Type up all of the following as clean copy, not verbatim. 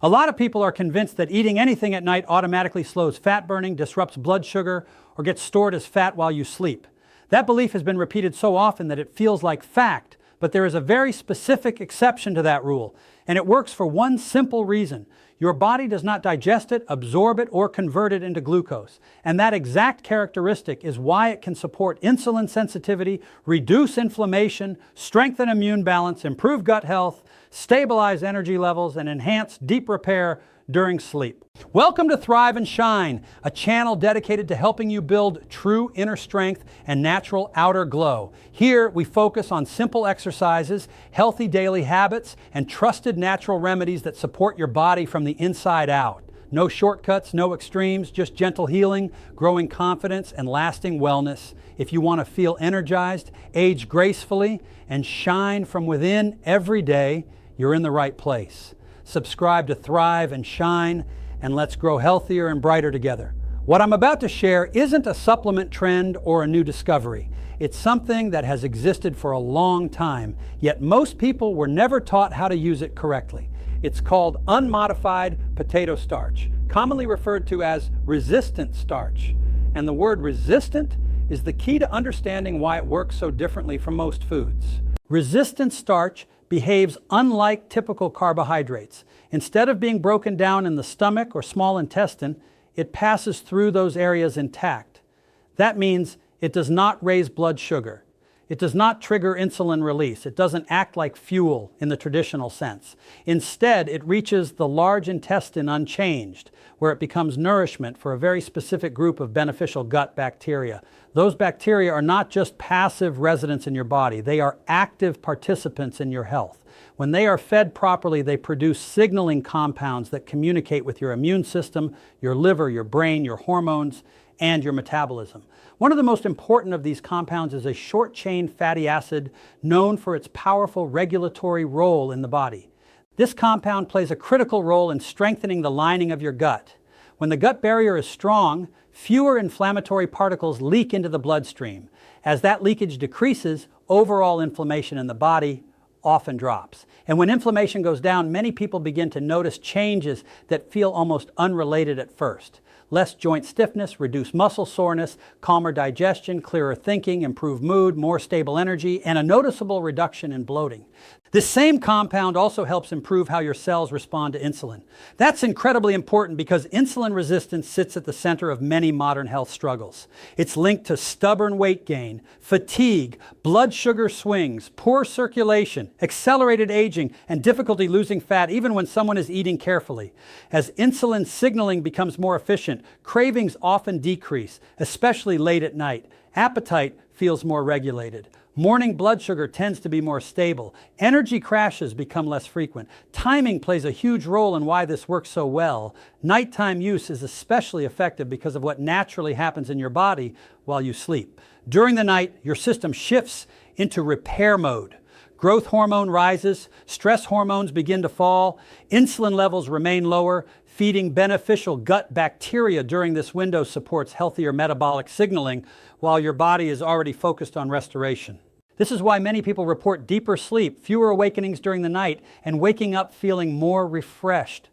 A lot of people are convinced that eating anything at night automatically slows fat burning, disrupts blood sugar, or gets stored as fat while you sleep. That belief has been repeated so often that it feels like fact, but there is a very specific exception to that rule, and it works for one simple reason. Your body does not digest it, absorb it, or convert it into glucose. And that exact characteristic is why it can support insulin sensitivity, reduce inflammation, strengthen immune balance, improve gut health, stabilize energy levels, and enhance deep repair during sleep. Welcome to Thrive and Shine, a channel dedicated to helping you build true inner strength and natural outer glow. Here we focus on simple exercises, healthy daily habits, and trusted natural remedies that support your body from the inside out. No shortcuts, no extremes, just gentle healing, growing confidence, and lasting wellness. If you want to feel energized, age gracefully, and shine from within every day, you're in the right place. Subscribe to Thrive and Shine, and let's grow healthier and brighter together. What I'm about to share isn't a supplement trend or a new discovery. It's something that has existed for a long time, yet most people were never taught how to use it correctly. It's called unmodified potato starch, commonly referred to as resistant starch. And the word resistant is the key to understanding why it works so differently from most foods. Resistant starch behaves unlike typical carbohydrates. Instead of being broken down in the stomach or small intestine, it passes through those areas intact. That means it does not raise blood sugar. It does not trigger insulin release. It doesn't act like fuel in the traditional sense. Instead, it reaches the large intestine unchanged, where it becomes nourishment for a very specific group of beneficial gut bacteria. Those bacteria are not just passive residents in your body. They are active participants in your health. When they are fed properly, they produce signaling compounds that communicate with your immune system, your liver, your brain, your hormones, and your metabolism. One of the most important of these compounds is a short-chain fatty acid known for its powerful regulatory role in the body. This compound plays a critical role in strengthening the lining of your gut. When the gut barrier is strong, fewer inflammatory particles leak into the bloodstream. As that leakage decreases, overall inflammation in the body often drops. And when inflammation goes down, many people begin to notice changes that feel almost unrelated at first. Less joint stiffness, reduced muscle soreness, calmer digestion, clearer thinking, improved mood, more stable energy, and a noticeable reduction in bloating. This same compound also helps improve how your cells respond to insulin. That's incredibly important because insulin resistance sits at the center of many modern health struggles. It's linked to stubborn weight gain, fatigue, blood sugar swings, poor circulation, accelerated aging, and difficulty losing fat even when someone is eating carefully. As insulin signaling becomes more efficient, cravings often decrease, especially late at night. Appetite feels more regulated. Morning blood sugar tends to be more stable. Energy crashes become less frequent. Timing plays a huge role in why this works so well. Nighttime use is especially effective because of what naturally happens in your body while you sleep. During the night, your system shifts into repair mode. Growth hormone rises, stress hormones begin to fall, insulin levels remain lower. Feeding beneficial gut bacteria during this window supports healthier metabolic signaling while your body is already focused on restoration. This is why many people report deeper sleep, fewer awakenings during the night, and waking up feeling more refreshed.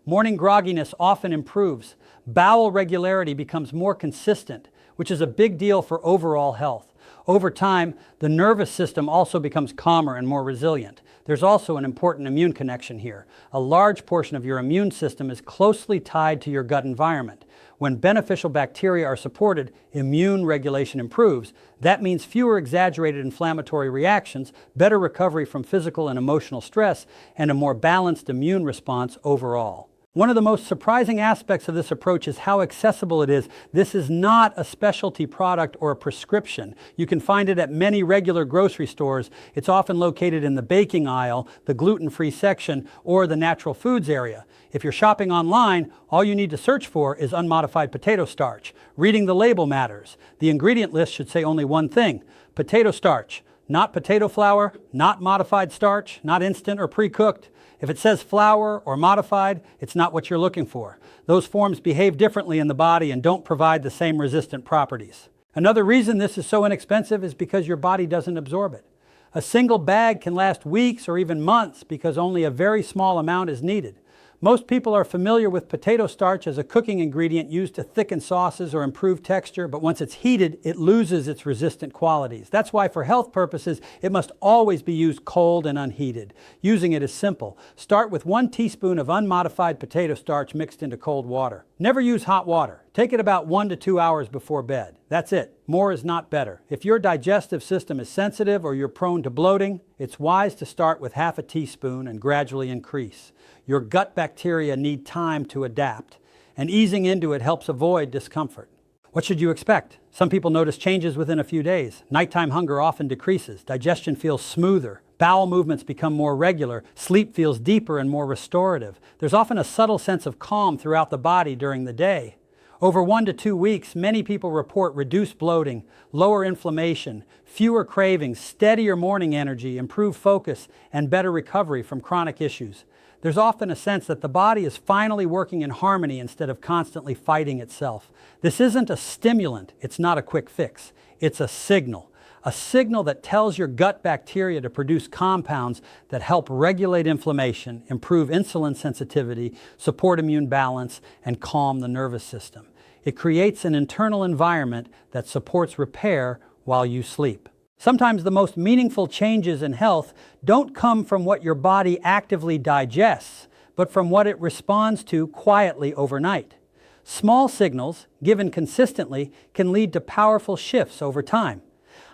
Morning grogginess often improves. Bowel regularity becomes more consistent, which is a big deal for overall health. Over time, the nervous system also becomes calmer and more resilient. There's also an important immune connection here. A large portion of your immune system is closely tied to your gut environment. When beneficial bacteria are supported, immune regulation improves. That means fewer exaggerated inflammatory reactions, better recovery from physical and emotional stress, and a more balanced immune response overall. One of the most surprising aspects of this approach is how accessible it is. This is not a specialty product or a prescription. You can find it at many regular grocery stores. It's often located in the baking aisle, the gluten-free section, or the natural foods area. If you're shopping online, all you need to search for is unmodified potato starch. Reading the label matters. The ingredient list should say only one thing: potato starch, not potato flour, not modified starch, not instant or pre-cooked. If it says flour or modified, it's not what you're looking for. Those forms behave differently in the body and don't provide the same resistant properties. Another reason this is so inexpensive is because your body doesn't absorb it. A single bag can last weeks or even months because only a very small amount is needed. Most people are familiar with potato starch as a cooking ingredient used to thicken sauces or improve texture, but once it's heated, it loses its resistant qualities. That's why for health purposes, it must always be used cold and unheated. Using it is simple. Start with 1 teaspoon of unmodified potato starch mixed into cold water. Never use hot water. Take it about 1 to 2 hours before bed. That's it. More is not better. If your digestive system is sensitive or you're prone to bloating, it's wise to start with half a teaspoon and gradually increase. Your gut bacteria need time to adapt, and easing into it helps avoid discomfort. What should you expect? Some people notice changes within a few days. Nighttime hunger often decreases. Digestion feels smoother. Bowel movements become more regular. Sleep feels deeper and more restorative. There's often a subtle sense of calm throughout the body during the day. Over 1 to 2 weeks, many people report reduced bloating, lower inflammation, fewer cravings, steadier morning energy, improved focus, and better recovery from chronic issues. There's often a sense that the body is finally working in harmony instead of constantly fighting itself. This isn't a stimulant. It's not a quick fix. It's a signal that tells your gut bacteria to produce compounds that help regulate inflammation, improve insulin sensitivity, support immune balance, and calm the nervous system. It creates an internal environment that supports repair while you sleep. Sometimes the most meaningful changes in health don't come from what your body actively digests, but from what it responds to quietly overnight. Small signals, given consistently, can lead to powerful shifts over time.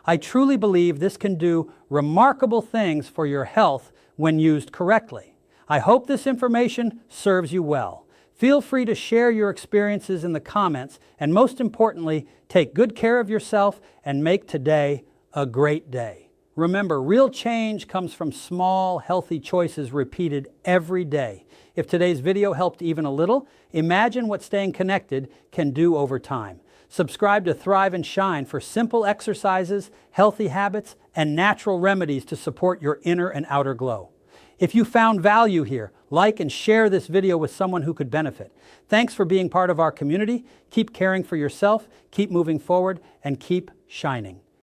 I truly believe this can do remarkable things for your health when used correctly. I hope this information serves you well. Feel free to share your experiences in the comments, and most importantly, take good care of yourself and make today a great day. Remember, real change comes from small, healthy choices repeated every day. If today's video helped even a little, imagine what staying connected can do over time. Subscribe to Thrive and Shine for simple exercises, healthy habits, and natural remedies to support your inner and outer glow. If you found value here, like and share this video with someone who could benefit. Thanks for being part of our community. Keep caring for yourself, keep moving forward, and keep shining.